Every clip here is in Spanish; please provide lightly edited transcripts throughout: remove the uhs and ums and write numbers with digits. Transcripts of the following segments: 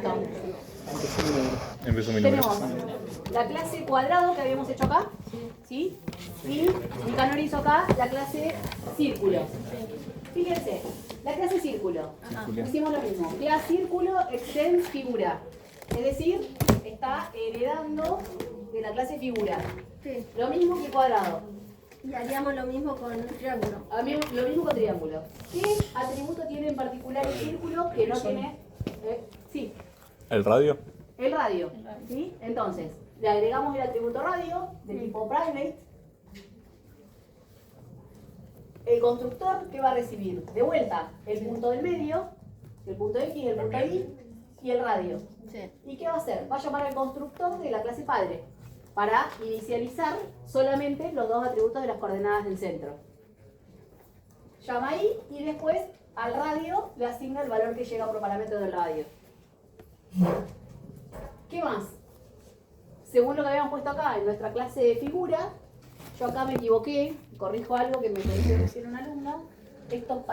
esto? En resumen, Tenemos la clase cuadrado que habíamos hecho acá, ¿sí? Y Nicanor hizo acá la clase círculo. Fíjense, la clase círculo. Hicimos lo mismo. Clase círculo extends figura. Es decir, está heredando de la clase figura. Sí. Lo mismo que cuadrado. Y haríamos lo mismo con el triángulo. Lo mismo con triángulo. ¿Qué atributo tiene en particular el círculo que no tiene? Sí, ¿El radio? el radio. ¿Sí? Entonces, le agregamos el atributo radio de tipo private. El constructor, ¿qué va a recibir? De vuelta, el punto del medio, el punto X, el punto Y y el radio. Sí. ¿Y qué va a hacer? Va a llamar al constructor de la clase padre para inicializar solamente los dos atributos de las coordenadas del centro. Llama ahí y después al radio le asigna el valor que llega por parámetro del radio. ¿Qué más? Según lo que habíamos puesto acá en nuestra clase de figura, yo acá me equivoqué, corrijo algo que me corrigió recién una alumna. Estos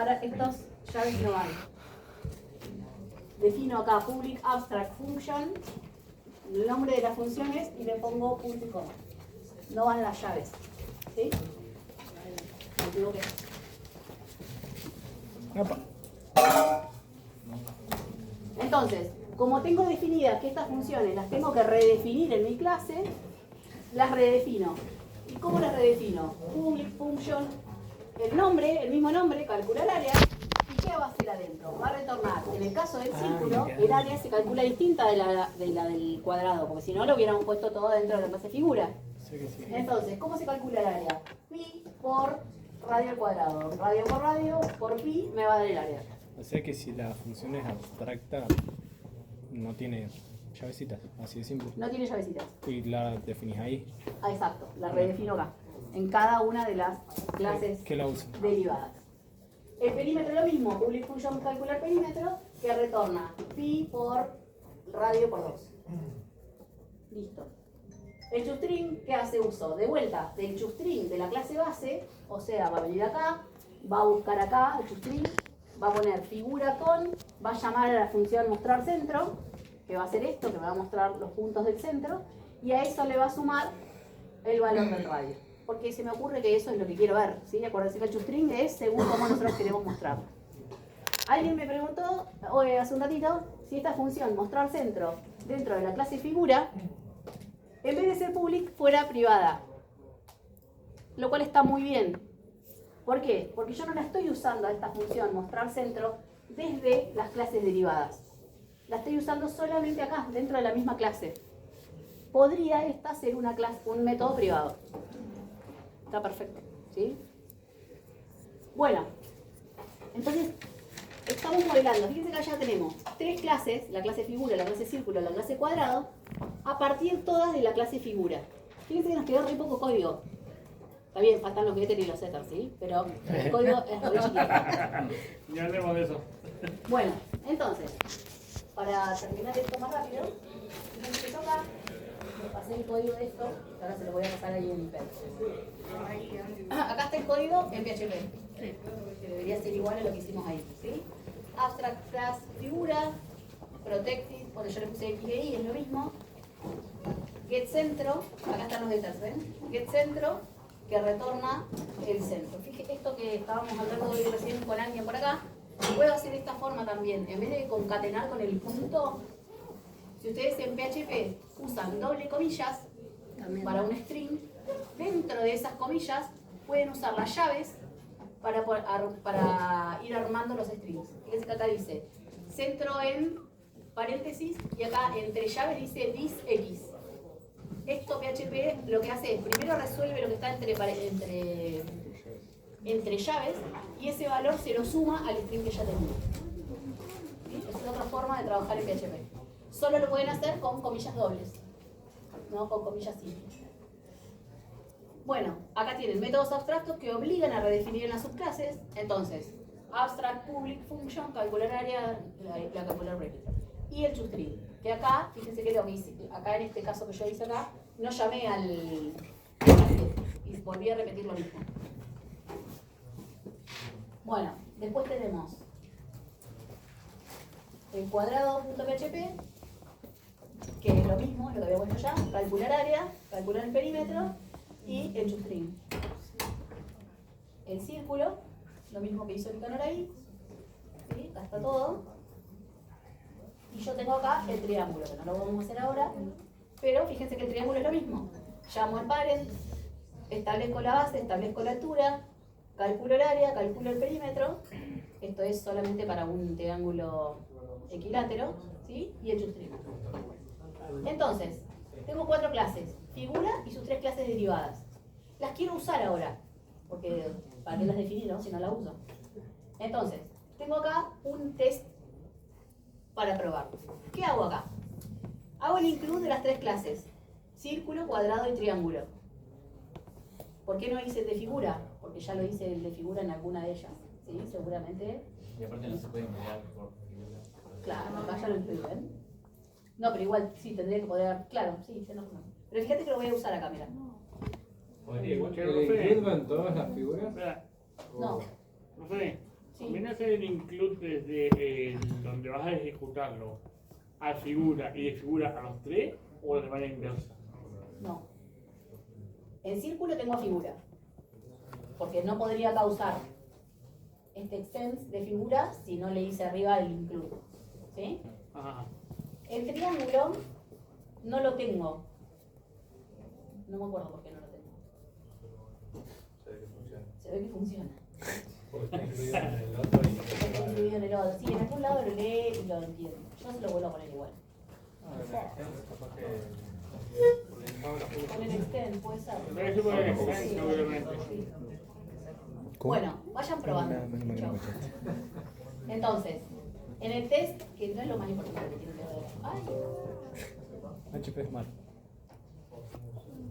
llaves no van. Defino acá public abstract function, el nombre de las funciones y le pongo punto y coma. No van las llaves. ¿Sí? Me equivoqué. Entonces, como tengo definidas que estas funciones las tengo que redefinir en mi clase, las redefino. ¿Y cómo las redefino? Public function, el mismo nombre, calcula el área. ¿Y qué va a hacer adentro? Va a retornar, en el caso del círculo, el área se calcula distinta de la del cuadrado, porque si no lo hubiéramos puesto todo dentro de la clase figura. Entonces, ¿cómo se calcula el área? Pi por radio al cuadrado. Radio por radio, por pi me va a dar el área. O sea que si la función es abstracta, no tiene llavecitas, así de simple. No tiene llavecitas. Y la definís ahí. Ah, exacto, la redefino acá, en cada una de las clases ¿Qué la usa? derivadas. El perímetro lo mismo, public function calcular perímetro, que retorna pi por radio por 2. Listo. El toString, ¿qué hace uso? De vuelta, del toString de la clase base, o sea, va a venir acá, va a buscar acá el toString, va a poner figura con, va a llamar a la función mostrar centro, que va a hacer esto, que me va a mostrar los puntos del centro, y a eso le va a sumar el valor del radio. Porque se me ocurre que eso es lo que quiero ver, ¿sí? Acuérdense que el toString es según cómo nosotros queremos mostrarlo. Alguien me preguntó hace un ratito si esta función mostrar centro dentro de la clase figura, en vez de ser public, fuera privada. Lo cual está muy bien. ¿Por qué? Porque yo no la estoy usando a esta función mostrar centro desde las clases derivadas. La estoy usando solamente acá, dentro de la misma clase. Podría esta ser un método privado. Está perfecto, ¿sí? Bueno, entonces estamos modelando. Fíjense que allá tenemos 3 clases, la clase figura, la clase círculo, la clase cuadrado, a partir todas de la clase figura. Fíjense que nos quedó re poco código. Está bien, faltan los getters y los setters, ¿sí? Pero el código es re chiquito. Ya hablemos de eso. Bueno, entonces, para terminar esto más rápido, fíjense que toca, me pasé el código de esto, que ahora se lo voy a pasar ahí en PHP. Acá está el código en PHP, que debería ser igual a lo que hicimos ahí, ¿sí? Abstract class figura, protected, bueno, yo le puse X y es lo mismo. Get centro, acá están los getters, ¿ven? Get centro, que retorna el centro. Fíjense esto que estábamos hablando hoy recién con alguien por acá, puedo hacer de esta forma también. En vez de concatenar con el punto, si ustedes en PHP usan doble comillas para un string, dentro de esas comillas pueden usar las llaves para ir armando los strings. Fíjense que acá dice centro en paréntesis y acá entre llaves dice this x. Esto PHP lo que hace es primero resuelve lo que está entre llaves y ese valor se lo suma al string que ya tenía. ¿Sí? Es otra forma de trabajar en PHP. Solo lo pueden hacer con comillas dobles, no con comillas simples. Bueno, acá tienen métodos abstractos que obligan a redefinir en las subclases. Entonces, abstract public function, calcular área, la calcular bracket. Y el toString, que acá, fíjense que lo que hice, acá en este caso que yo hice acá, no llamé al y volví a repetir lo mismo. Bueno, después tenemos el cuadrado.php, mismo, lo que habíamos hecho ya, calcular área, calcular el perímetro y el shoestring. El círculo, lo mismo que hizo Nicanor ahí, ¿sí? Acá está todo. Y yo tengo acá el triángulo, que no lo vamos a hacer ahora, pero fíjense que el triángulo es lo mismo. Llamo al parent, establezco la base, establezco la altura, calculo el área, calculo el perímetro. Esto es solamente para un triángulo equilátero, ¿sí? Y el shoestring. Entonces, tengo 4 clases, figura y sus 3 clases derivadas. Las quiero usar ahora, porque ¿para qué las definí, no? Si no las uso. Entonces, tengo acá un test para probar. ¿Qué hago acá? Hago el include de las 3 clases, círculo, cuadrado y triángulo. ¿Por qué no hice el de figura? Porque ya lo hice el de figura en alguna de ellas, ¿sí? Seguramente. Y aparte no se puede mirar por figura. Claro, acá ya lo incluyen. No, pero igual sí, tendría que poder. Claro, sí, se nos. Pero fíjate que lo voy a usar acá, mira. Podría igual. Che, ¿El profe, include en todas las figuras? espera, No, profe, sí. ¿conviene hacer el include desde donde vas a ejecutarlo a figura y de figura a los 3 o de manera inversa? No. En círculo tengo figura. Porque no podría causar este extends de figura si no le hice arriba el include. ¿Sí? Ajá. El triángulo no lo tengo. No me acuerdo por qué no lo tengo. Se ve que funciona. Porque está incluido en el otro y Está incluido en el otro. Sí, en algún lado lo lee y lo entiendo. Yo se lo vuelvo a poner igual. Con el extend, puede ser. Pero eso puede ser, Sí. seguramente. Sí. ¿Cómo? Bueno, vayan probando. Chao. Entonces, en el test, que no es lo más importante que tiene que ver. Ay. HP Smart.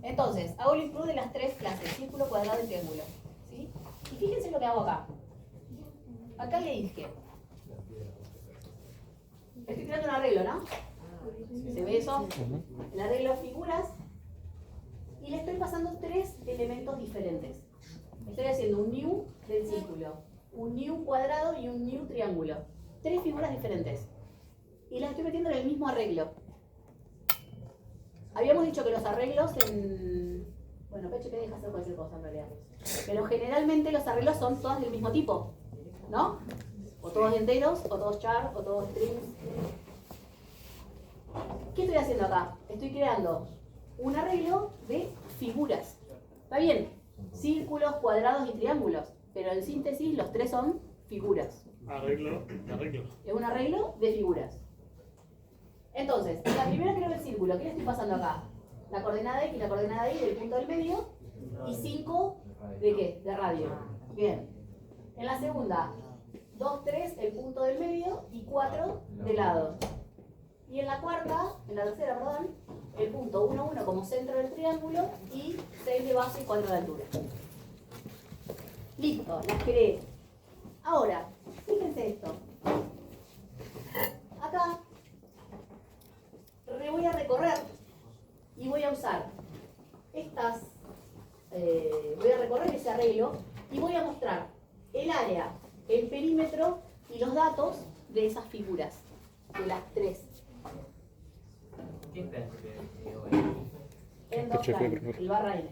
Entonces, hago el include de las 3 clases, círculo, cuadrado y triángulo. ¿Sí? Y fíjense lo que hago acá. Acá le dije. Estoy creando un arreglo, ¿no? ¿Se ve eso? El arreglo de figuras. Y le estoy pasando 3 elementos diferentes. Estoy haciendo un new del círculo, un new cuadrado y un new triángulo. 3 figuras diferentes. Y las estoy metiendo en el mismo arreglo. Habíamos dicho que los arreglos en... Bueno, PHP deja hacer cualquier cosa en realidad. Pero generalmente los arreglos son todos del mismo tipo, ¿no? O todos enteros, o todos char, o todos strings. ¿Qué estoy haciendo acá? Estoy creando un arreglo de figuras. ¿Está bien? Círculos, cuadrados y triángulos. Pero en síntesis los 3 son figuras. Arreglo, arreglo. Es un arreglo de figuras. Entonces, la primera creo el círculo. ¿Qué le estoy pasando acá? La coordenada X, la coordenada Y del punto del medio. Y 5 ¿de qué? De radio. Bien. En la segunda, 2, 3, el punto del medio. Y 4 de lado. Y en la cuarta, en la tercera, perdón, el punto 1, 1 como centro del triángulo. Y 6 de base y 4 de altura. Listo, las creé. Ahora, fíjense esto. Acá voy a recorrer y voy a usar estas, voy a recorrer ese arreglo y voy a mostrar el área, el perímetro y los datos de esas figuras, de las 3. ¿Qué está En dos time, el barra n.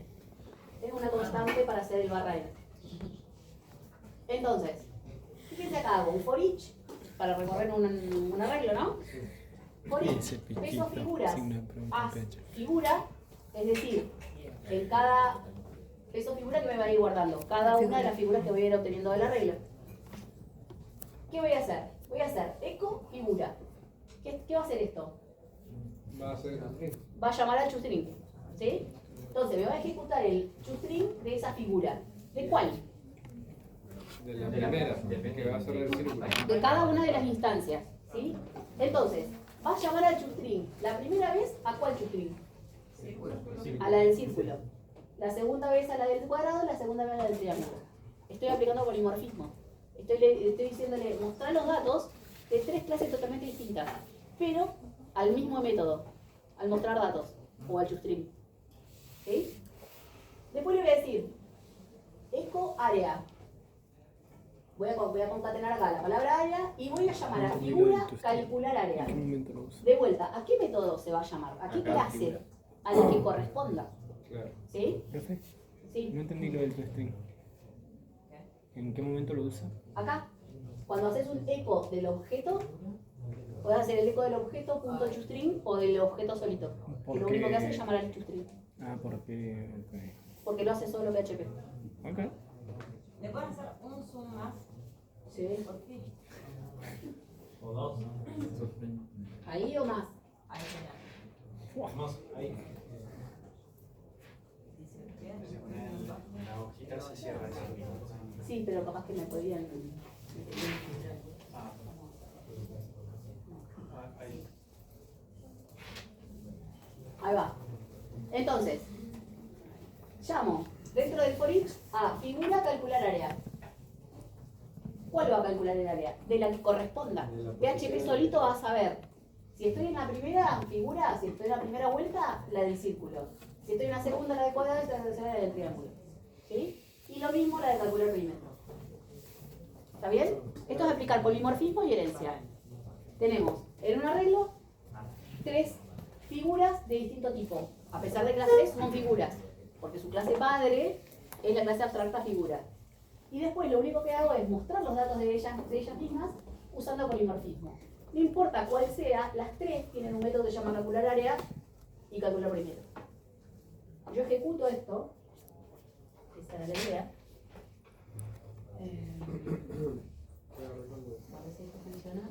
Es una constante para hacer el barra n. Entonces, fíjense acá, hago un for each para recorrer un arreglo, ¿no? For each, peso figuras, as figura, es decir, en cada peso figura que me va a ir guardando, cada una de las figuras que voy a ir obteniendo del arreglo. ¿Qué voy a hacer? Voy a hacer echo figura. ¿Qué va a hacer esto? Va a ser así. Va a llamar al shoestring, ¿sí? Entonces me va a ejecutar el shoestring de esa figura. ¿De cuál? De la primera, que va a ser el círculo. De cada una de las instancias, ¿sí? Entonces, va a llamar al shoestring la primera vez a cuál shoestring? A la del círculo. La segunda vez a la del cuadrado, la segunda vez a la del triángulo. Estoy aplicando polimorfismo. Estoy diciéndole, mostrar los datos de 3 clases totalmente distintas, pero al mismo método, al mostrar datos, o al shoestring. ¿Sí? Después le voy a decir, echo área. voy a concatenar acá la palabra área y voy a llamar a No entendí figura lo del calcular ¿En área. qué momento lo usa? De vuelta, ¿a qué método se va a llamar? ¿A qué Acá, clase? figura. A la que corresponda. Claro. ¿Sí? Profe, Sí. no entendí lo del toString. ¿En qué momento lo usa? Acá, cuando haces un eco del objeto, puedes hacer el eco del objeto punto toString o del objeto solito. Que lo único que hace es llamar al toString. Ah, porque... Porque lo hace solo PHP. Ok. ¿Le pueden hacer un zoom más? ¿Sí? ¿Por qué? O dos. ¿Ahí o más? Ahí genial. Más ahí. Dice, bien. La hojita se cierra así. Sí, pero capaz que me podían... Ahí va. Entonces, llamo dentro del for each a figura calcular área. ¿Cuál va a calcular el área? De la que corresponda. PHP solito va a saber. Si estoy en la primera figura, si estoy en la primera vuelta, la del círculo. Si estoy en la segunda, la de cuadrado, y la tercera, la del triángulo. ¿Sí? Y lo mismo la de calcular perímetro. ¿Está bien? Esto es aplicar polimorfismo y herencia. Tenemos en un arreglo 3 figuras de distinto tipo. A pesar de que las 3 son figuras, porque su clase padre es la clase abstracta figura. Y después lo único que hago es mostrar los datos de ellas mismas usando polimorfismo. No importa cuál sea, las 3 tienen un método que se llama calcular área y calcular perímetro. Yo ejecuto esto, esta era la idea. A ver si esto funciona.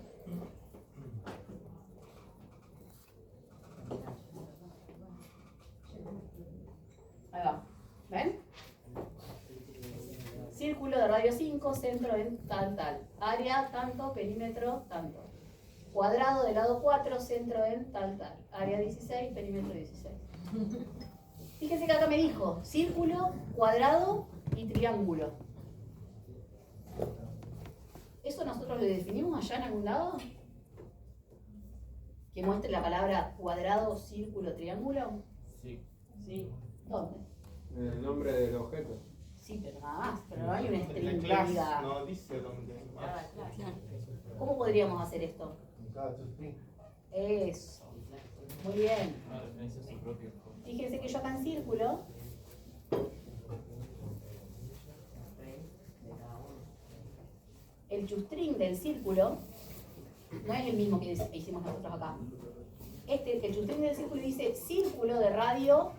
Ahí va. ¿Ven? Círculo de radio 5, centro en tal. Área tanto, perímetro tanto. Cuadrado de lado 4, centro en tal. Área 16, perímetro 16. Fíjense que acá me dijo círculo, cuadrado y triángulo. ¿Eso nosotros lo definimos allá en algún lado? Que muestre la palabra cuadrado, círculo, triángulo. Sí. Sí. ¿Dónde? En el nombre del objeto. Sí, pero nada más. Pero no hay un string En que la clase diga. no dice dónde. ¿Cómo podríamos hacer esto? Eso. Muy bien. Una referencia a su propio. Fíjense que yo acá en círculo el toString del círculo no es el mismo que hicimos nosotros acá. El toString del círculo dice círculo de radio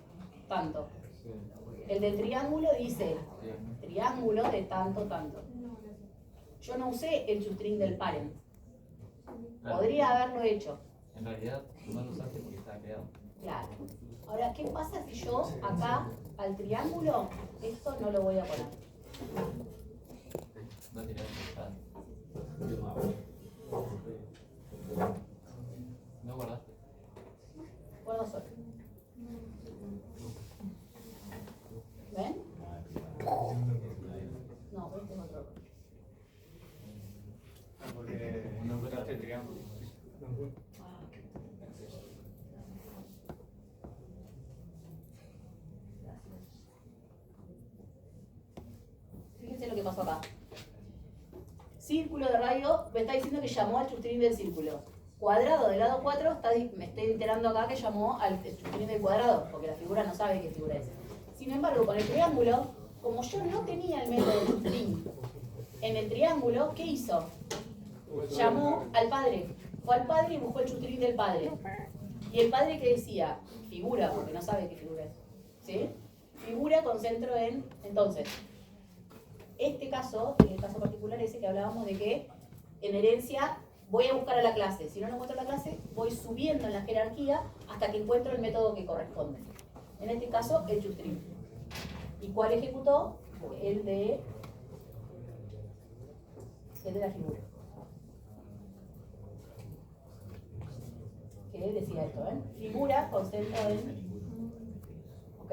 tanto. Sí. El del triángulo dice triángulo de tanto. Yo no usé el toString del parent. Podría haberlo hecho. En realidad no lo usaste porque estaba creado. Claro. Ahora, ¿qué pasa si yo acá al triángulo esto no lo voy a poner? No tiene nada. No guardaste. Guardo solo. ¿Ven? No, este es otro. Porque No botaste el triángulo. Fíjense lo que pasó acá. Círculo de radio me está diciendo que llamó al toString del círculo. Cuadrado del lado 4, me estoy enterando acá que llamó al toString del cuadrado, porque la figura no sabe qué figura es. Sin embargo, con el triángulo, como yo no tenía el método toString en el triángulo, ¿qué hizo? Llamó al padre. Fue al padre y buscó el toString del padre. Y el padre que decía, figura, porque no sabe qué figura es. ¿Sí? Figura con centro en. Entonces, este caso, en el caso particular ese que hablábamos de que en herencia voy a buscar a la clase. Si no encuentro la clase, voy subiendo en la jerarquía hasta que encuentro el método que corresponde. En este caso, el toString. ¿Y cuál ejecutó? El de la figura. Que decía esto, ¿eh? Figura con centro en. ¿Ok?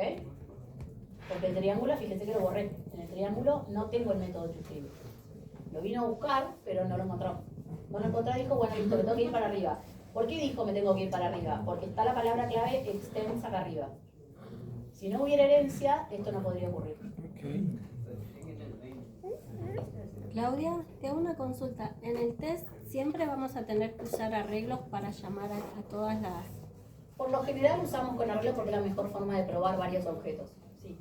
Porque el triángulo, fíjense que lo borré. En el triángulo no tengo el método toString. Lo vino a buscar, pero no lo encontró. No lo encontró y dijo, bueno, listo, me tengo que ir para arriba. ¿Por qué dijo me tengo que ir para arriba? Porque está la palabra clave extensa acá arriba. Si no hubiera herencia, esto no podría ocurrir. Ok. Claudia, te hago una consulta. En el test siempre vamos a tener que usar arreglos para llamar a todas las... Por lo general usamos con arreglo porque es la mejor forma de probar varios objetos. Sí.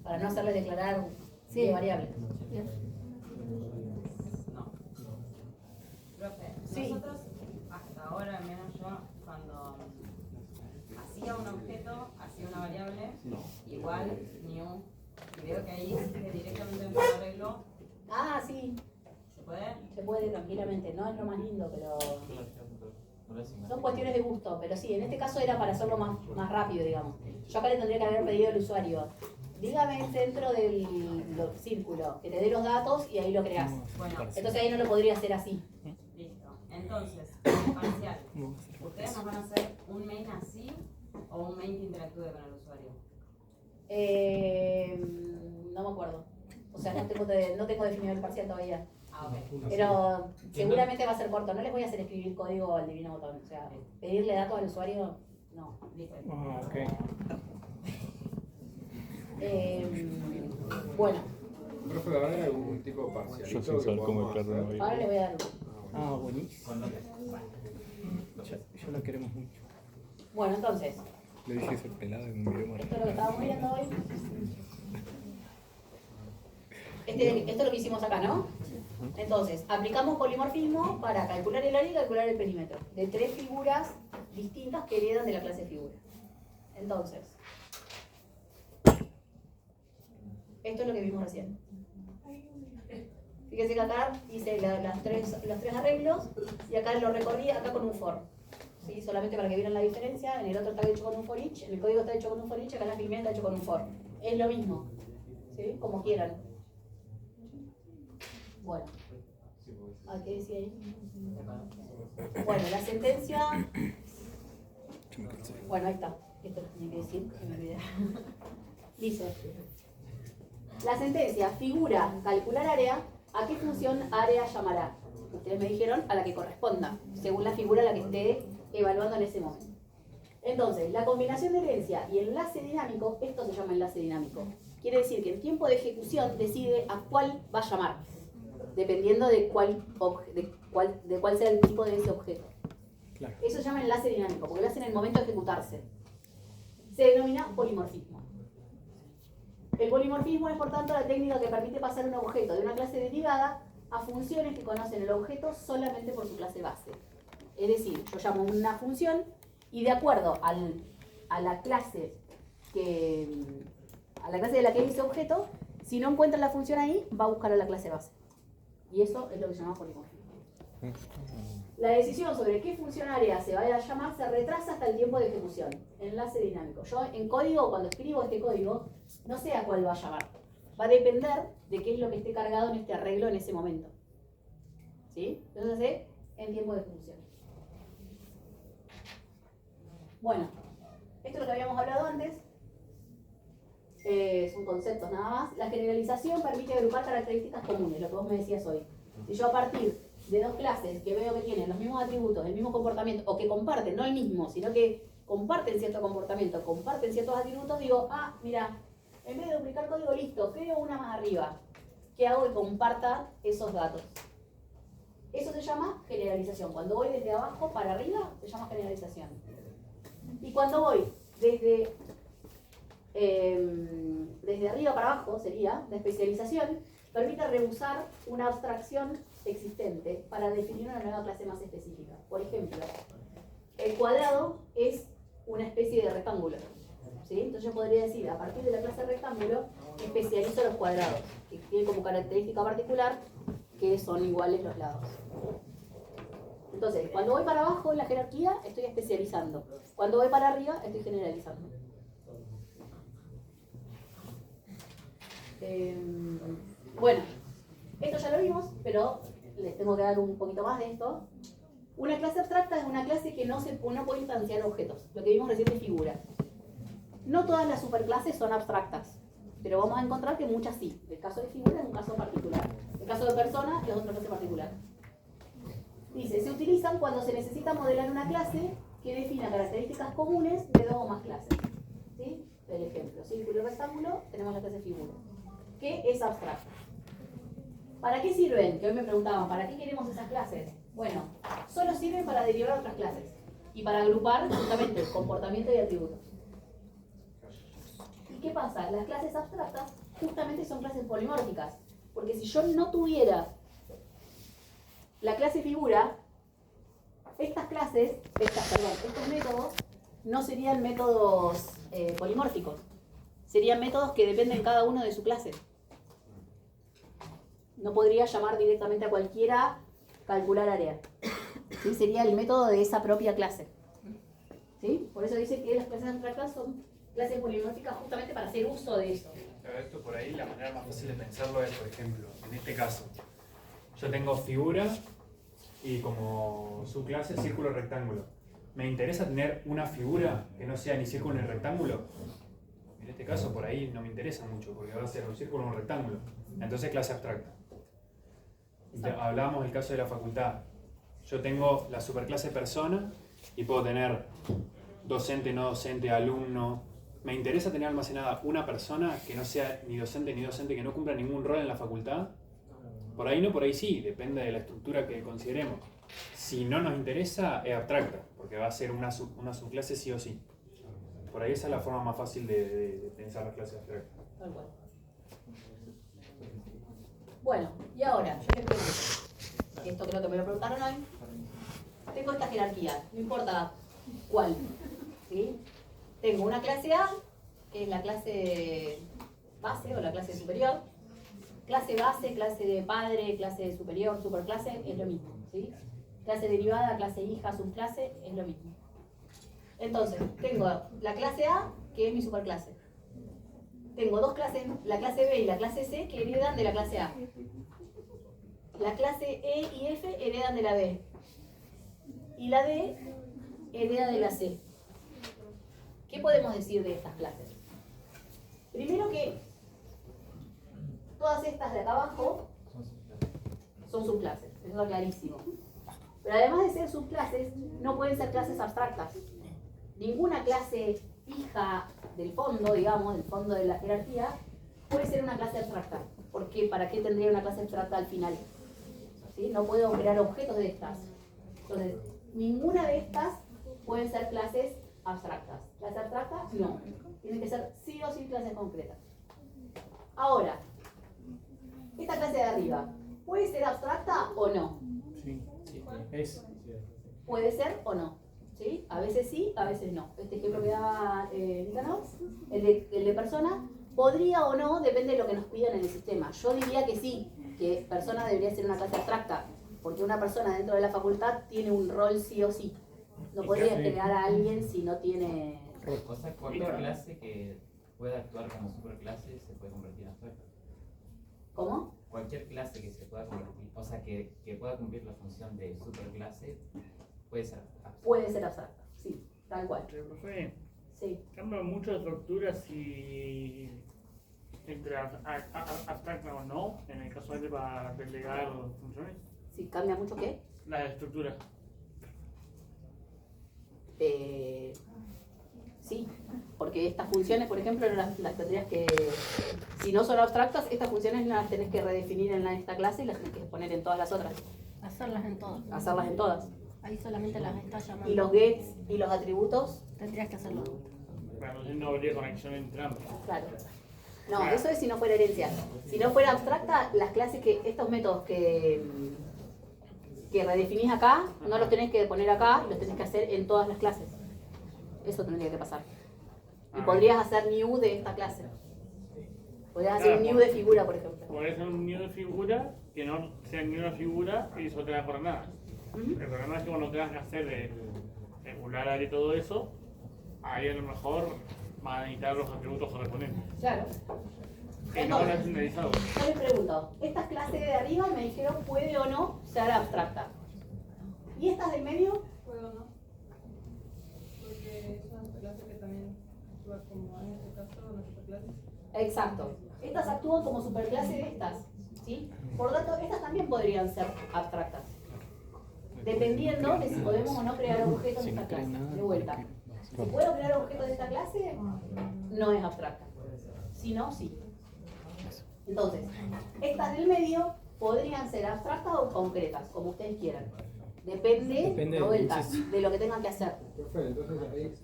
Para no hacerles declarar Sí. variables. Bien. No. Profe, Sí. nosotros hasta ahora, al menos yo, cuando hacía un objeto, hacía una variable, igual, new, y veo que ahí existe directamente en el arreglo, Ah, sí. ¿se puede? Se puede tranquilamente. No es lo más lindo, pero... No lo hacen. Son cuestiones de gusto, pero sí, en este caso era para hacerlo más rápido, digamos. Yo acá le tendría que haber pedido al usuario, dígame el centro del círculo, que te dé los datos y ahí lo creas. Bueno, Entonces ahí no lo podría hacer así. listo. Entonces, en parcial, Vamos a hacer ¿ustedes nos van a hacer un main así o un main que interactúe con el usuario? No me acuerdo. O sea, no tengo definido el parcial todavía. Ah, ok. Pero seguramente va a ser corto. No les voy a hacer escribir código al divino botón. O sea, pedirle datos al usuario, no. Listo. Ah, ok. Bueno, Profe, ¿va a haber algún tipo de parcialito Yo sin saber que cómo podamos explicarlo hacer? hoy. ahora le voy a dar uno. Ah, buenísimo. Ya lo queremos mucho. Bueno, entonces, Le dije ese pelado en un video más. esto es lo que estábamos viendo hoy. Esto es lo que hicimos acá, ¿no? Entonces, aplicamos polimorfismo para calcular el área y calcular el perímetro de 3 figuras distintas que heredan de la clase figura. Entonces, esto es lo que vimos recién. Fíjense que acá hice los tres arreglos y acá lo recorrí acá con un for. ¿Sí? Solamente para que vieran la diferencia. En el otro está hecho con un for each, en el código está hecho con un for each, acá en la filmina está hecho con un for. Es lo mismo. ¿Sí? Como quieran. Bueno. ¿A qué decía ahí? Bueno, la sentencia. Yo me cansé. Bueno, ahí está. Esto lo tenía que decir, que me olvidé. Dice. La sentencia figura calcular área. ¿A qué función área llamará? Ustedes me dijeron a la que corresponda, según la figura a la que esté evaluando en ese momento. Entonces, la combinación de herencia y enlace dinámico, esto se llama enlace dinámico. Quiere decir que el tiempo de ejecución decide a cuál va a llamar, dependiendo de cuál sea el tipo de ese objeto. Claro. Eso se llama enlace dinámico, porque lo hace en el momento de ejecutarse. Se denomina polimorfismo. El polimorfismo es, por tanto, la técnica que permite pasar un objeto de una clase derivada a funciones que conocen el objeto solamente por su clase base. Es decir, yo llamo una función y de acuerdo a la clase de la que hice objeto, si no encuentra la función ahí, va a buscar a la clase base. Y eso es lo que se llama polimorfismo. La decisión sobre qué función área se vaya a llamar se retrasa hasta el tiempo de ejecución. Enlace dinámico. Yo en código, cuando escribo este código, no sé a cuál va a llamar. Va a depender de qué es lo que esté cargado en este arreglo en ese momento. ¿Sí? Entonces hace en tiempo de ejecución. Bueno, esto es lo que habíamos hablado antes. Son conceptos nada más. La generalización permite agrupar características comunes, lo que vos me decías hoy. Si yo a partir de dos clases que veo que tienen los mismos atributos, el mismo comportamiento, o que comparten, no el mismo, sino que comparten cierto comportamiento, comparten ciertos atributos, digo, ah, mira, en vez de duplicar código, listo, creo una más arriba. ¿Qué hago? Que comparta esos datos. Eso se llama generalización. Cuando voy desde abajo para arriba, se llama generalización. Y cuando voy desde arriba para abajo, sería la especialización, permite rehusar una abstracción existente para definir una nueva clase más específica. Por ejemplo, el cuadrado es una especie de rectángulo. ¿Sí? Entonces yo podría decir, a partir de la clase rectángulo, especializo los cuadrados, que tienen como característica particular que son iguales los lados. Entonces, cuando voy para abajo en la jerarquía, estoy especializando. Cuando voy para arriba, estoy generalizando. Bueno, esto ya lo vimos, pero les tengo que dar un poquito más de esto. Una clase abstracta es una clase que no puede instanciar objetos, lo que vimos recién de figura. No todas las superclases son abstractas, pero vamos a encontrar que muchas sí. El caso de figura es un caso particular. El caso de persona es otro caso particular. Dice, se utilizan cuando se necesita modelar una clase que defina características comunes de dos o más clases. ¿Sí? El ejemplo, círculo y rectángulo, tenemos la clase figura, que es abstracta. ¿Para qué sirven? Que hoy me preguntaban, ¿para qué queremos esas clases? Bueno, solo sirven para derivar otras clases y para agrupar justamente el comportamiento y atributos. ¿Y qué pasa? Las clases abstractas justamente son clases polimórficas, porque si yo no tuviera la clase figura, estos métodos no serían métodos polimórficos, serían métodos que dependen cada uno de su clase. No podría llamar directamente a cualquiera calcular área. ¿Sí? Sería el método de esa propia clase. ¿Sí? Por eso dice que las clases abstractas son clases polimórficas justamente para hacer uso de eso. Pero esto por ahí, la manera más fácil de pensarlo es, por ejemplo, en este caso, yo tengo figura y como subclase círculo rectángulo. ¿Me interesa tener una figura que no sea ni círculo ni rectángulo? En este caso por ahí no me interesa mucho porque va a ser un círculo o un rectángulo. Entonces clase abstracta. Ya hablábamos del caso de la facultad. Yo tengo la superclase persona y puedo tener docente, no docente, alumno. ¿Me interesa tener almacenada una persona que no sea ni docente, que no cumpla ningún rol en la facultad? Por ahí no, por ahí sí, depende de la estructura que consideremos. Si no nos interesa, es abstracta, porque va a ser una subclase sí o sí. Por ahí esa es la forma más fácil de pensar las clases abstractas. Tal cual. Bueno, y ahora, yo les pregunto, esto creo que me lo preguntaron hoy, tengo esta jerarquía, no importa cuál, ¿sí? Tengo una clase A, que es la clase base o la clase superior, clase base, clase de padre, clase superior, superclase, es lo mismo, ¿sí? Clase derivada, clase hija, subclase, es lo mismo. Entonces, tengo la clase A, que es mi superclase. Tengo dos clases, la clase B y la clase C, que heredan de la clase A. La clase E y F heredan de la B. Y la D hereda de la C. ¿Qué podemos decir de estas clases? Primero que todas estas de acá abajo son subclases, eso está clarísimo. Pero además de ser subclases, no pueden ser clases abstractas. Ninguna clase fija del fondo, digamos, del fondo de la jerarquía, puede ser una clase abstracta. ¿Por qué? ¿Para qué tendría una clase abstracta al final? ¿Sí? No puedo crear objetos de estas. Entonces, ninguna de estas pueden ser clases abstractas. ¿Clases abstractas? No. Tienen que ser sí o sí clases concretas. Ahora, esta clase de arriba, ¿puede ser abstracta o no? Sí, es. ¿Puede ser o no? ¿Sí? A veces sí, a veces no. Este ejemplo que daba Nicanor, el de persona, podría o no, depende de lo que nos pidan en el sistema. Yo diría que sí, que persona debería ser una clase abstracta, porque una persona dentro de la facultad tiene un rol sí o sí. No podría crear a alguien si no tiene... O sea, cualquier clase que pueda actuar como superclase se puede convertir en abstracta. ¿Cómo? Cualquier clase que se pueda convertir, o sea, que pueda cumplir la función de superclase puede ser abstracta. Puede ser abstracta, sí, tal cual. Pero, profe, Sí. cambia mucho de estructura si entre abstracta o no, en el caso de para delegar funciones. ¿Sí cambia mucho qué? La estructura. Sí, porque estas funciones, por ejemplo, las tendrías que, si no son abstractas, estas funciones las tenés que redefinir en esta clase y las tenés que poner en todas las otras. Hacerlas en todas. Hacerlas en todas. Ahí solamente las estás llamando. Y los gets y los atributos, Tendrías que hacerlo. Bueno, entonces no habría conexión entre ambos. claro. No, eso es si no fuera herencia. Si no fuera abstracta, las clases estos métodos que redefinís acá, no los tenés que poner acá, los tenés que hacer en todas las clases. Eso tendría que pasar. Y podrías hacer new de esta clase. Podrías hacer un new de figura, por ejemplo. Podría ser un new de figura que no sea ni una figura y solo tenga coordenadas. El problema es que cuando tengas que hacer el volar y todo eso, ahí a lo mejor van a necesitar los atributos correspondientes. Claro. Que no lo has sintetizado. Yo les pregunto, estas clases de arriba me dijeron puede o no ser abstracta. ¿Y estas del medio? ¿Puedo o no? Porque es una clase que también actúa como en este caso una superclase. Exacto. Estas actúan como superclase de estas. ¿Sí? Por lo tanto, estas también podrían ser abstractas. Dependiendo de si podemos o no crear objetos de esta clase. De vuelta. Si puedo crear objetos de esta clase, no es abstracta. Si no, sí. Entonces, estas del medio podrían ser abstractas o concretas, como ustedes quieran. Depende de vuelta, sí. de lo que tengan que hacer. Profe, entonces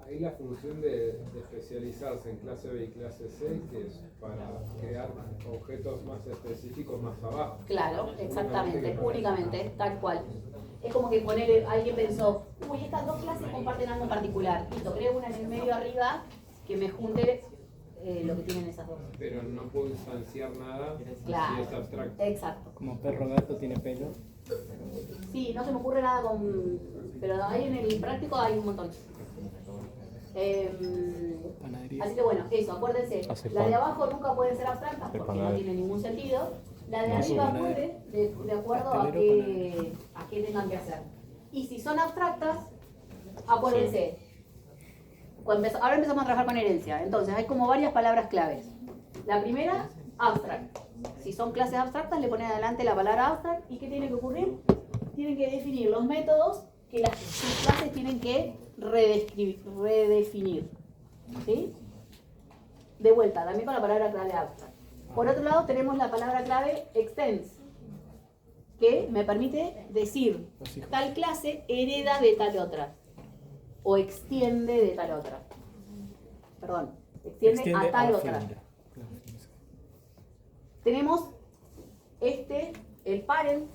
ahí la función de especializarse en clase B y clase C, que es para crear objetos más específicos más abajo. Claro, exactamente, únicamente, tal cual. Es como que alguien pensó, uy, estas dos clases comparten algo en particular. Listo, creo una en el medio arriba que me junte lo que tienen esas dos. Pero no puedo instanciar nada Claro. si es abstracto. Exacto. Como perro gato tiene pelo. Sí, no se me ocurre nada con... Pero ahí en el práctico hay un montón. Panadería. Así que bueno, eso, acuérdense. Hace La de pan. abajo nunca pueden ser abstractas Hace porque no panadería. tiene ningún sentido. La de No, arriba sí, puede, de acuerdo a qué tengan que hacer. Y si son abstractas, acuérdense. Ahora empezamos a trabajar con herencia. Entonces hay como varias palabras claves. La primera, abstract. Si son clases abstractas, le ponen adelante la palabra abstract. ¿Y qué tiene que ocurrir? Tienen que definir los métodos que sus clases tienen que redefinir. ¿Sí? De vuelta, también con la palabra clave abstract. Por otro lado, tenemos la palabra clave extends, que me permite decir tal clase hereda de tal otra. O extiende de tal otra. Perdón, extiende a tal otra. figura. Claro. Tenemos el parent,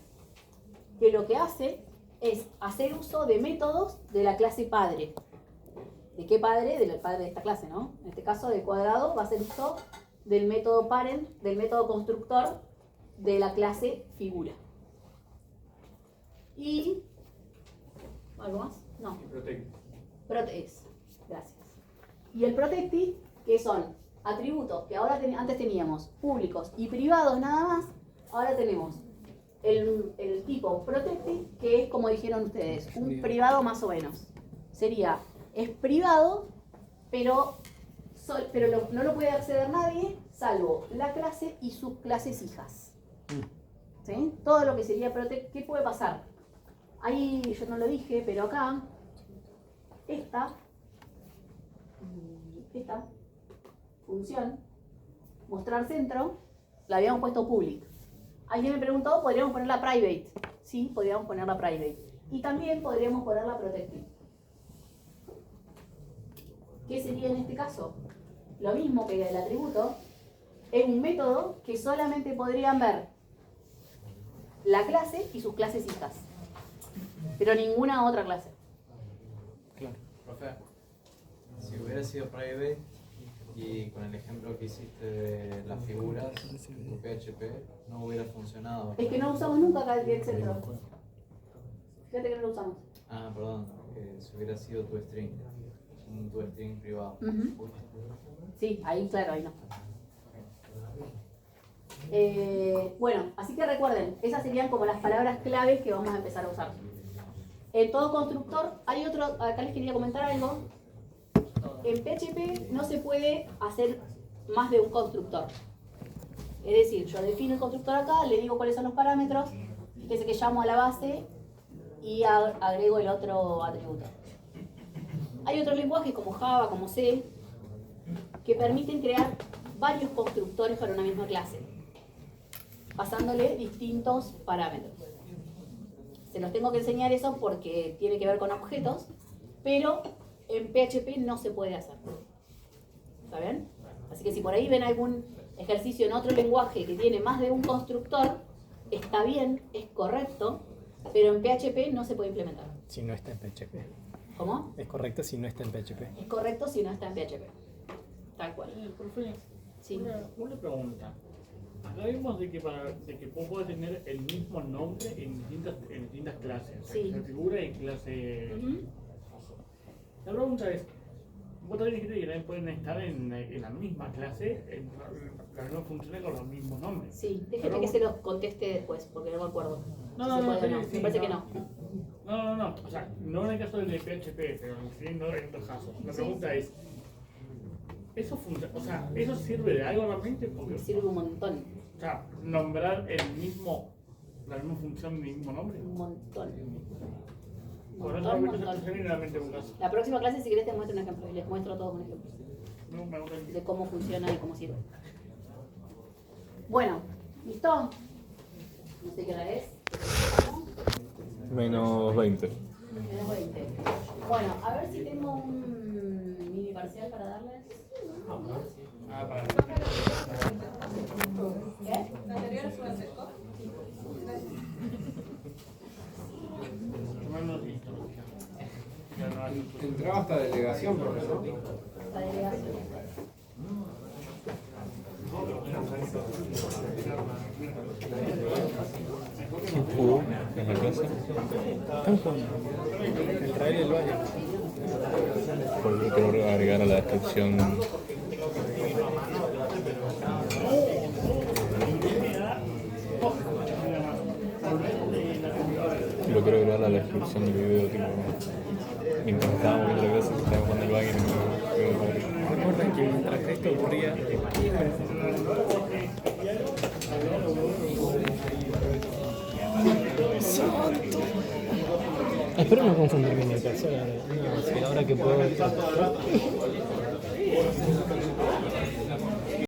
que lo que hace es hacer uso de métodos de la clase padre. ¿De qué padre? Del padre de esta clase, ¿no? En este caso, del cuadrado va a hacer uso del método parent, del método constructor de la clase figura. Y... ¿algo más? No. Protect. Gracias. Y el protective, que son atributos que ahora antes teníamos públicos y privados nada más, ahora tenemos el tipo protective, que es como dijeron ustedes, un privado más o menos. Es privado, pero no lo puede acceder nadie, salvo la clase y sus clases hijas. ¿Sí? Todo lo que sería protect, ¿qué puede pasar? Ahí yo no lo dije, pero acá esta función, mostrar centro, la habíamos puesto public. Alguien me preguntó, ¿podríamos ponerla private? Sí, podríamos ponerla private. Y también podríamos ponerla protective. ¿Qué sería en este caso? Lo mismo que el atributo, es un método que solamente podrían ver la clase y sus clases hijas, pero ninguna otra clase. Claro. Profe, si hubiera sido private y con el ejemplo que hiciste de las figuras en PHP no hubiera funcionado. Es que no lo usamos nunca acá el centro. Fíjate que no lo usamos. Ah, perdón, que si hubiera sido tu string, un tu string privado. Sí, ahí claro, ahí no. Bueno, así que recuerden, esas serían como las palabras claves que vamos a empezar a usar. En todo constructor, hay otro, acá les quería comentar algo. En PHP no se puede hacer más de un constructor. Es decir, yo defino el constructor acá, le digo cuáles son los parámetros, fíjese que llamo a la base y agrego el otro atributo. Hay otros lenguajes como Java, como C, que permiten crear varios constructores para una misma clase, pasándole distintos parámetros. Se los tengo que enseñar eso porque tiene que ver con objetos, pero en PHP no se puede hacer. ¿Está bien? Así que si por ahí ven algún ejercicio en otro lenguaje que tiene más de un constructor, está bien, es correcto, pero en PHP no se puede implementar. Si no está en PHP. ¿Cómo? Es correcto si no está en PHP. Es correcto si no está en PHP. Tal cual. Profe, Sí. una pregunta. Acá vimos de que vos podés tener el mismo nombre en distintas clases. Sí. En clase figura y en clase... Ujú. La pregunta es, vos también dijiste que también pueden estar en la misma clase, en las mismas funciones con los mismos nombres. Sí, déjeme que se los conteste después, porque no me acuerdo. No, Si no, se no, puede o sí, no. sí, Me parece no. que no. No. O sea, no en el caso del de PHP, pero sí en otros casos. La Sí. pregunta es, ¿eso funciona? O sea, ¿eso sirve de algo realmente? Porque, Me sirve un montón. o sea, nombrar la misma función del mismo nombre. Un montón. Bueno, eso realmente se funciona y realmente un caso. La próxima clase, si querés, te muestro un ejemplo. Y les muestro todos un ejemplo No, me gusta el- de cómo funciona y cómo sirve. Bueno, ¿listo? No sé qué hora es. Menos 20. Menos 20. Bueno, a ver si tengo un mini parcial para darles. Ah, para ¿Qué? ¿La anterior es una seco? Entraba hasta delegación, profesor. La delegación. ¿Quién jugó en la clase? Están jugando. El Rael y el Valle. Porque quiero agregar a la descripción. Lo quiero agregar a la descripción del video, tipo. Mientras estábamos viendo la clase, estábamos jugando el Valle. Recuerden que mientras esto ocurría. Espero no confundirme mi persona. No, si ahora que puedo.